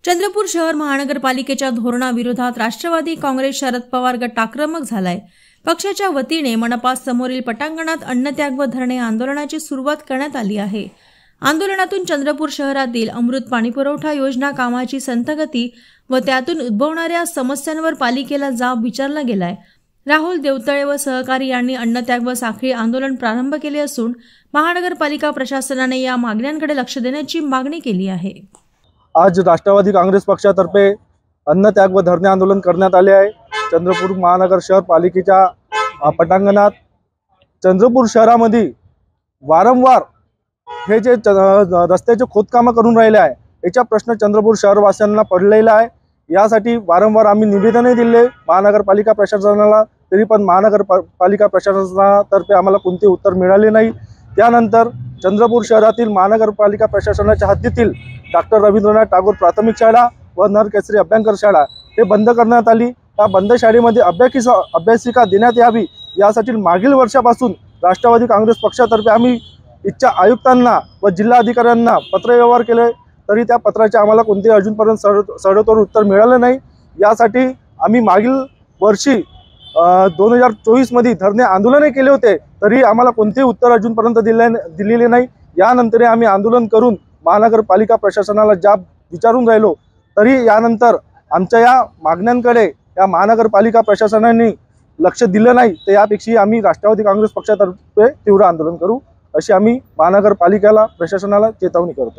चंद्रपूर शहर महानगरपालिकेच्या धोरणाविरोधात राष्ट्रवादी काँग्रेस शरद पवार गट आक्रमक झालाय। पक्षाच्या वतीने मनपा समोरील पटांगणात अन्नत्याग व धरणे आंदोलनाची सुरुवात करण्यात आली आहे। आंदोलनातून चंद्रपूर शहरातील अमृत पाणीपुरवठा योजना कामाची संथगती व त्यातून उद्भवणाऱ्या समस्यांवर पालिकेला जाब विचारला गेलाय। राहुल देवतळे व सहकारी यांनी अन्नत्याग व साखळी आंदोलन प्रारंभ केले असून महानगरपालिका प्रशासनाने या मागण्यांकडे लक्ष देण्याची मागणी केली आहे। आज राष्ट्रवादी काँग्रेस पक्षातर्फे अन्नत्याग व धरणे आंदोलन करण्यात आले आहे। चंद्रपूर महानगर शहर पालिकेच्या पटांगणात चंद्रपूर शहरामध्ये वारंवार हे जे रस्त्याचे खोदकाम करून राहिले आहे याचा प्रश्न चंद्रपूर शहरवासियांना पडलेला आहे। यासाठी वारंवार आम्ही निवेदनही दिले महानगरपालिका प्रशासनाला, तरी पण महानगरपालिका प्रशासनातर्फे आम्हाला कोणते उत्तर मिळाले नाही। त्यानंतर चंद्रपूर शहरातील महानगरपालिका प्रशासनाच्या हद्दीतील डॉक्टर रवींद्रनाथ टागोर प्राथमिक शाळा व नरकेसरी अभ्यंकर शाळा हे बंद करण्यात आली। त्या बंद शाळेमध्ये अभ्यासिका देण्यात यावी यासाठी मागील वर्षापासून राष्ट्रवादी काँग्रेस पक्षातर्फे आम्ही इच्छा आयुक्तांना व जिल्हाधिकाऱ्यांना पत्रव्यवहार केले, तरी त्या पत्राचे आम्हाला कोणते अजूनपर्यंत सडोतोड उत्तर मिळाले नाही। यासाठी आम्ही मागील वर्षी 2024 मध्ये धरणे आंदोलनही केले होते, तरी आम्हाला कोणतेही उत्तर अजूनपर्यंत दिलेले नाही। यानंतर आम्ही आंदोलन करून महानगरपालिका प्रशासनाला जाब विचारून राहिलो, तरी यानंतर आमच्या या मागण्यांकडे या महानगरपालिका प्रशासनाने लक्ष दिलं नाही। तर यापेक्षा आम्ही राष्ट्रवादी काँग्रेस पक्षातर्फे तीव्र आंदोलन करू अशी आम्ही महानगरपालिकेला प्रशासनाला चेतावणी करतो।